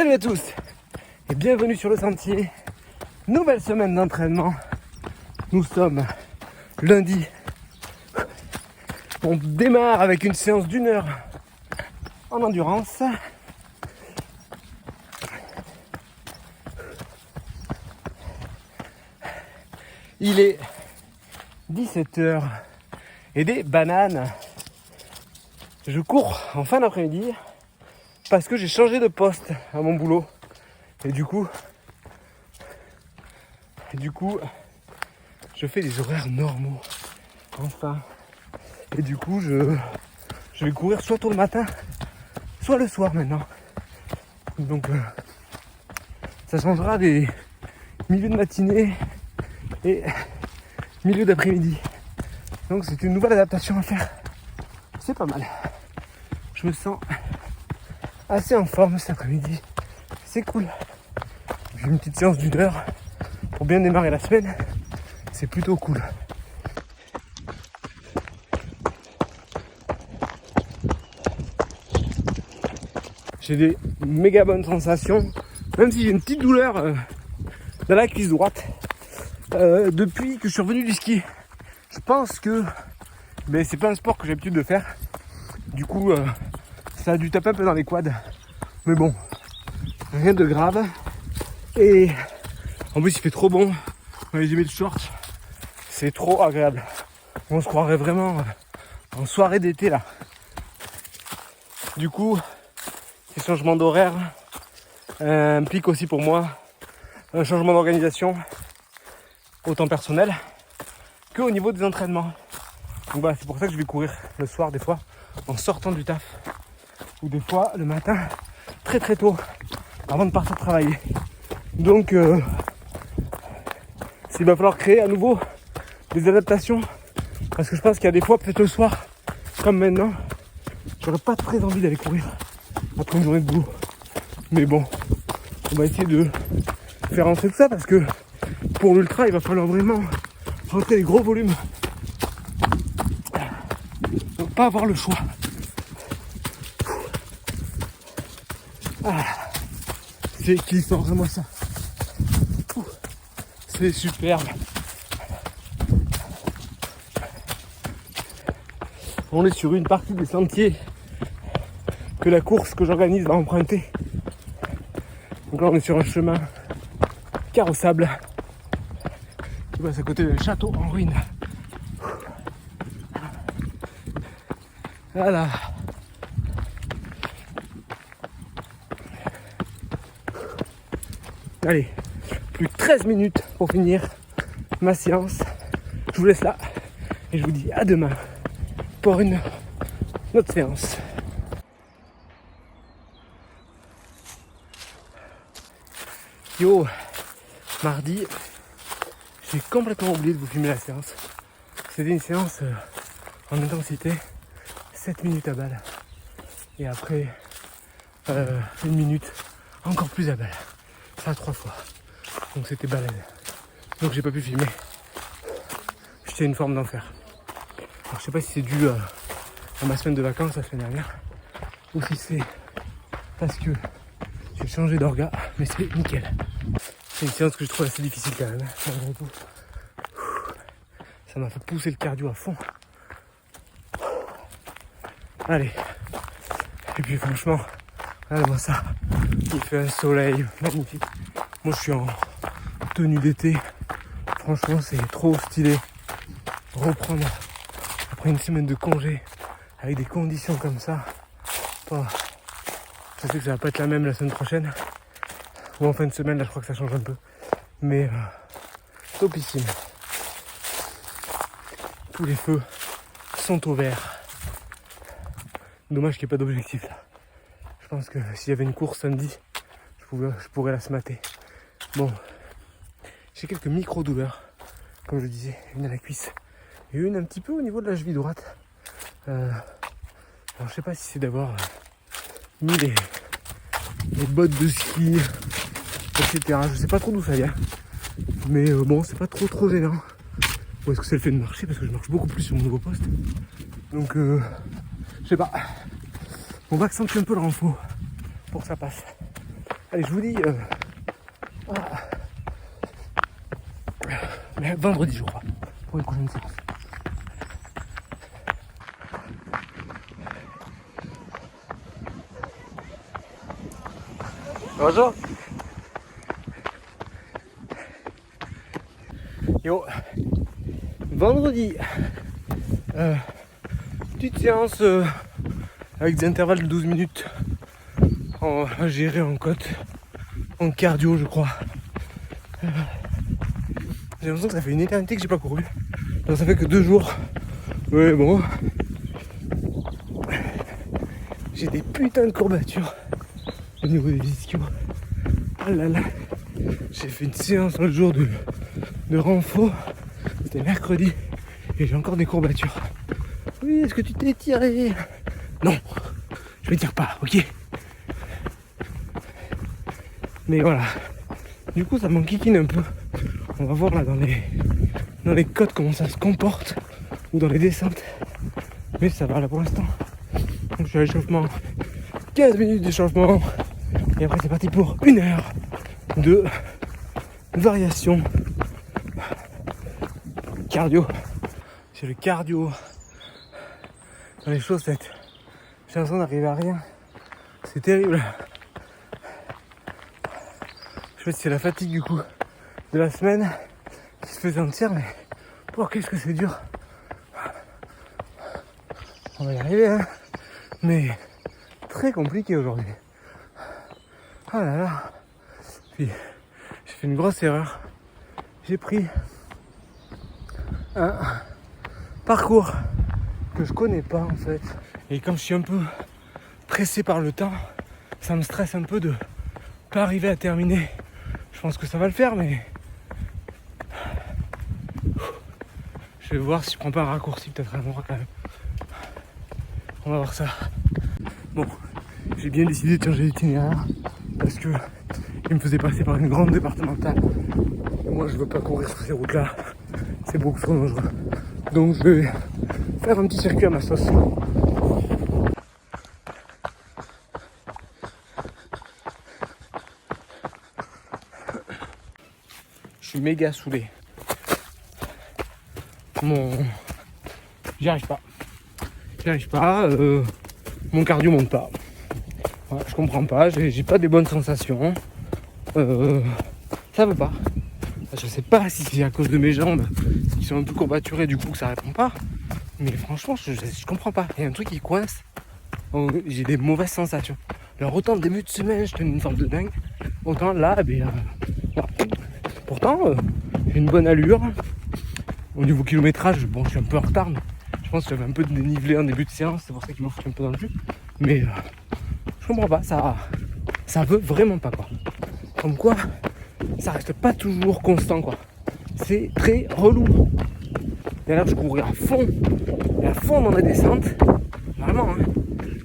Salut à tous et bienvenue sur le sentier. Nouvelle semaine d'entraînement. Nous sommes lundi. On démarre avec une séance d'1 heure en endurance. Il est 17h et des bananes. Je cours en fin d'après-midi parce que j'ai changé de poste à mon boulot. Et du coup, je fais des horaires normaux. Enfin. Et du coup, je vais courir soit tôt le matin, soit le soir maintenant. Donc, ça changera des milieux de matinée et milieu d'après-midi. Donc, c'est une nouvelle adaptation à faire. C'est pas mal. Je me sens assez en forme cet après-midi. C'est cool. J'ai une petite séance d'1 heure pour bien démarrer la semaine. C'est plutôt cool. J'ai des méga bonnes sensations. Même si j'ai une petite douleur dans la cuisse droite. Depuis que je suis revenu du ski. Je pense que c'est pas un sport que j'ai l'habitude de faire. Du coup, ça a dû taper un peu dans les quads. Mais bon, rien de grave. Et en plus, il fait trop bon. J'ai mis le short. C'est trop agréable. On se croirait vraiment en soirée d'été là. Du coup, ces changements d'horaire impliquent aussi pour moi un changement d'organisation, autant personnel qu'au niveau des entraînements. Donc voilà, c'est pour ça que je vais courir le soir des fois en sortant du taf. Ou des fois le matin très très tôt avant de partir travailler. Donc il va falloir créer à nouveau des adaptations. Parce que je pense qu'il y a des fois, peut-être le soir, comme maintenant, j'aurais pas très envie d'aller courir après une journée de boulot. Mais bon, on va essayer de faire rentrer tout ça parce que pour l'ultra, il va falloir vraiment rentrer les gros volumes. Donc pas avoir le choix. Ah, c'est kiffant, vraiment ça. C'est superbe. On est sur une partie des sentiers que la course que j'organise va emprunter. Donc là on est sur un chemin carrossable qui passe à côté d'un château en ruine. Voilà. Allez, plus de 13 minutes pour finir ma séance. Je vous laisse là et je vous dis à demain pour une autre séance. Yo, mardi, j'ai complètement oublié de vous filmer la séance. C'était une séance en intensité, 7 minutes à balle. Et après, 1 minute encore plus à balle. Ça 3 fois. Donc c'était balade. Donc j'ai pas pu filmer. J'étais une forme d'enfer. Alors je sais pas si c'est dû à ma semaine de vacances la semaine dernière. Ou si c'est parce que j'ai changé d'orga. Mais c'est nickel. C'est une séance que je trouve assez difficile quand même. Malgré tout. Ça m'a fait pousser le cardio à fond. Allez. Et puis franchement, regardez-moi ça. Il fait un soleil magnifique. Moi je suis en tenue d'été. Franchement c'est trop stylé. Reprendre après une semaine de congé avec des conditions comme ça. Bon, je sais que ça va pas être la même la semaine prochaine. Ou en fin de semaine, là je crois que ça change un peu. Mais topissime. Tous les feux sont au vert. Dommage qu'il n'y ait pas d'objectif là. Je pense que s'il y avait une course samedi, je pourrais la smatter. Bon, j'ai quelques micro-douleurs, comme je disais, une à la cuisse et une un petit peu au niveau de la cheville droite. Alors je sais pas si c'est d'avoir mis les bottes de ski, etc. Je sais pas trop d'où ça vient, mais bon, c'est pas trop gênant. Ou est-ce que c'est le fait de marcher, parce que je marche beaucoup plus sur mon nouveau poste. Donc je sais pas. On va accentuer un peu le renfort pour que ça passe. Allez, je vous dis mais vendredi, je crois, pour une prochaine séance. Bonjour. Yo, vendredi, petite séance avec des intervalles de 12 minutes à gérer en côte, en cardio je crois. J'ai l'impression que ça fait une éternité que j'ai pas couru. Alors, ça fait que 2 jours. Ouais bon. J'ai des putains de courbatures au niveau des ischios. Ah là là. J'ai fait une séance l'autre jour de renfort. C'était mercredi. Et j'ai encore des courbatures. Oui, est-ce que tu t'es tiré? Non, je me tire pas, ok. Mais voilà. Du coup, ça m'enquiquine un peu. On va voir là dans les côtes comment ça se comporte. Ou dans les descentes. Mais ça va là pour l'instant. Donc je suis à l'échauffement. 15 minutes d'échauffement. Et après c'est parti pour 1 heure de variation cardio. C'est le cardio dans les chaussettes. J'ai l'impression d'arriver à rien. C'est terrible. Je sais pas si c'est la fatigue du coup de la semaine qui se fait sentir, mais oh, qu'est-ce que c'est dur. On va y arriver, hein. Mais très compliqué aujourd'hui. Ah là là. Puis j'ai fait une grosse erreur. J'ai pris un parcours que je connais pas en fait. Et comme je suis un peu pressé par le temps, ça me stresse un peu de pas arriver à terminer. Je pense que ça va le faire, mais je vais voir si je prends pas un raccourci peut-être à l'endroit quand même. On va voir ça. Bon, j'ai bien décidé de changer d'itinéraire parce que il me faisait passer par une grande départementale. Et moi je veux pas courir sur ces routes là. C'est beaucoup trop dangereux. Donc je vais faire un petit circuit à ma sauce. Je suis méga saoulé. J'y arrive pas. Mon cardio monte pas. Voilà, je comprends pas, j'ai pas des bonnes sensations. Ça veut pas. Je sais pas si c'est à cause de mes jambes qui sont un peu courbaturées du coup que ça répond pas. Mais franchement, je comprends pas. Il y a un truc qui coince. J'ai des mauvaises sensations. Alors autant le début de semaine, je tenais une forme de dingue. Autant là, voilà. Pourtant, j'ai une bonne allure. Au niveau kilométrage, bon, je suis un peu en retard, mais je pense que j'avais un peu de dénivelé en début de séance. C'est pour ça qu'il m'a foutu un peu dans le jus. Mais je comprends pas, ça veut vraiment pas quoi. Comme quoi, ça reste pas toujours constant quoi. C'est très relou. Et là je courais à fond dans la descente. Vraiment hein.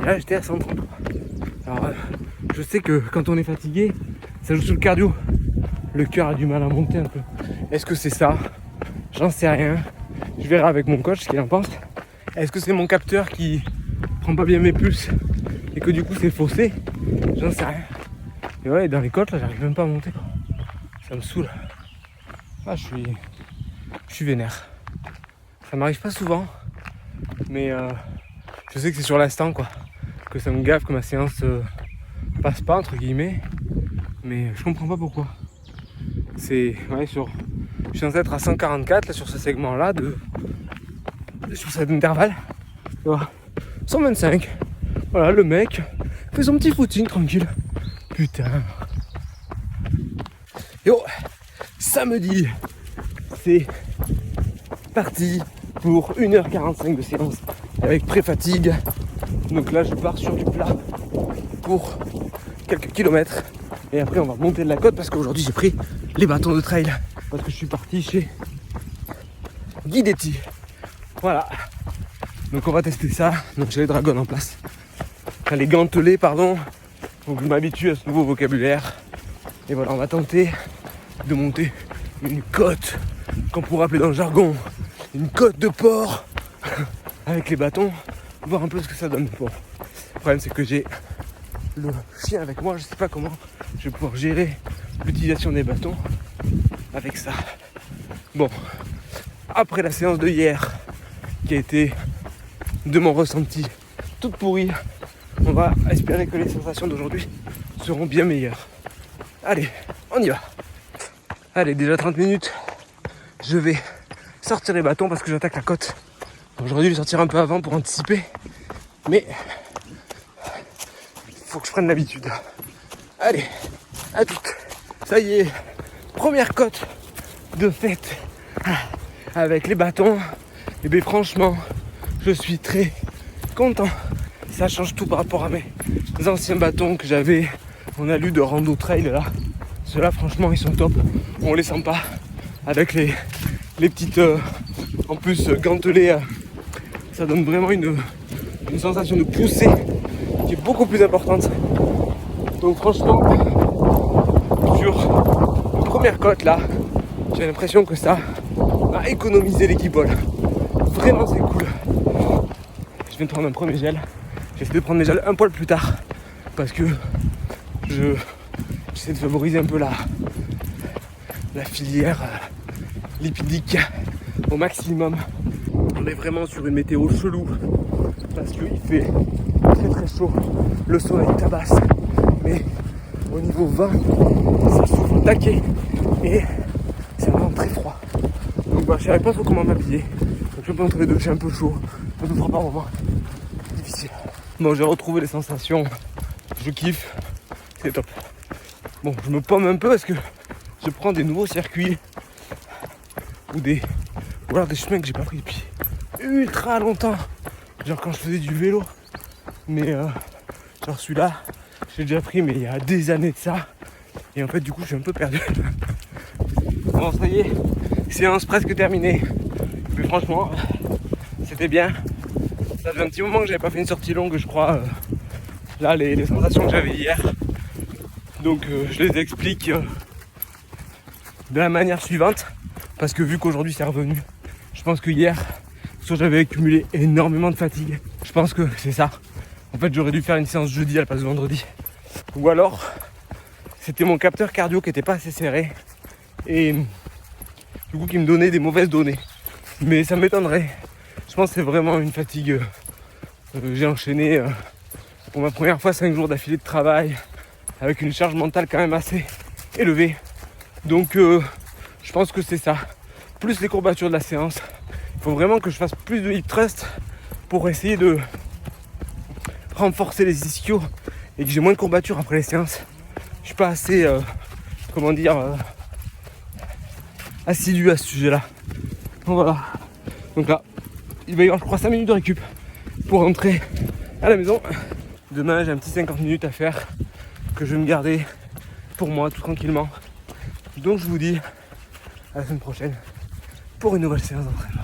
Et là j'étais à 130. Alors je sais que quand on est fatigué, ça joue sur le cardio. Le cœur a du mal à monter un peu. Est-ce que c'est ça? J'en sais rien. Je verrai avec mon coach ce qu'il en pense. Est-ce que c'est mon capteur qui prend pas bien mes pulses et que du coup c'est faussé? J'en sais rien. Et ouais, dans les côtes là j'arrive même pas à monter quoi. Ça me saoule. Ah, je suis vénère. Ça m'arrive pas souvent, mais je sais que c'est sur l'instant quoi, que ça me gaffe, que ma séance passe pas entre guillemets, mais je comprends pas pourquoi. C'est ouais, je suis censé être à 144 là sur ce segment là sur cet intervalle. Voilà. 125. Voilà, le mec fait son petit footing tranquille. Putain. Yo, samedi, c'est parti pour 1h45 de séance avec pré-fatigue. Donc là, je pars sur du plat pour quelques kilomètres. Et après, on va monter de la côte parce qu'aujourd'hui, j'ai pris les bâtons de trail. Parce que je suis parti chez Guidetti. Voilà. Donc on va tester ça. Donc j'ai les dragons en place. Enfin, les gantelets, pardon. Faut que je m'habitue à ce nouveau vocabulaire. Et voilà, on va tenter de monter une côte qu'on pourrait appeler dans le jargon une côte de porc avec les bâtons, voir un peu ce que ça donne. Bon, le problème c'est que j'ai le chien avec moi. Je sais pas comment je vais pouvoir gérer l'utilisation des bâtons avec ça. Bon, après la séance de hier, qui a été de mon ressenti toute pourrie, on va espérer que les sensations d'aujourd'hui seront bien meilleures. Allez, on y va. Allez, déjà 30 minutes, je vais sortir les bâtons parce que j'attaque la côte. J'aurais dû les sortir un peu avant pour anticiper, mais il faut que je prenne l'habitude. Allez, à toutes. Ça y est, première côte de fête avec les bâtons. Et bien franchement, je suis très content. Ça change tout par rapport à mes anciens bâtons que j'avais. On a lu de rando trail là. Ceux-là franchement ils sont top. On les sent pas. Avec les petites en plus gantelées, ça donne vraiment une sensation de poussée qui est beaucoup plus importante. Donc franchement, sur une première côte là, j'ai l'impression que ça va économiser l'équipole. Vraiment c'est cool. Je viens de prendre un premier gel. J'essaie de prendre mes gels un poil plus tard parce que j'essaie de favoriser un peu la filière lipidique au maximum. On est vraiment sur une météo chelou parce qu'il fait très très chaud, le soleil tabasse, mais au niveau vent ça souffle au taquet et c'est vraiment très froid. Donc je savais pas trop comment m'habiller, donc je suis un peu entre les deux, j'ai un peu chaud, un peu froid par moment, difficile. Bon, j'ai retrouvé les sensations, je kiffe, c'est top. Bon, je me pomme un peu parce que je prends des nouveaux circuits ou alors des chemins que j'ai pas pris depuis ultra longtemps, genre quand je faisais du vélo, mais genre celui-là j'ai déjà pris mais il y a des années de ça et en fait du coup je suis un peu perdu. Bon, ça y est, séance presque terminée, mais franchement c'était bien. Ça fait un petit moment que j'avais pas fait une sortie longue, je crois. Là les sensations que j'avais hier, donc je les explique de la manière suivante, parce que vu qu'aujourd'hui c'est revenu, je pense que hier soit j'avais accumulé énormément de fatigue, je pense que c'est ça. En fait j'aurais dû faire une séance jeudi à la place de vendredi, ou alors c'était mon capteur cardio qui était pas assez serré et du coup qui me donnait des mauvaises données, mais ça m'étonnerait. Je pense que c'est vraiment une fatigue. J'ai enchaîné pour ma première fois 5 jours d'affilée de travail avec une charge mentale quand même assez élevée, donc je pense que c'est ça, plus les courbatures de la séance. Il faut vraiment que je fasse plus de hip thrust pour essayer de renforcer les ischios et que j'ai moins de courbatures après les séances. Je suis pas assez assidu à ce sujet là. Donc voilà, donc là il va y avoir je crois 5 minutes de récup pour rentrer à la maison. Demain j'ai un petit 50 minutes à faire que je vais me garder pour moi tout tranquillement. Donc je vous dis à la semaine prochaine pour une nouvelle séance d'entraînement.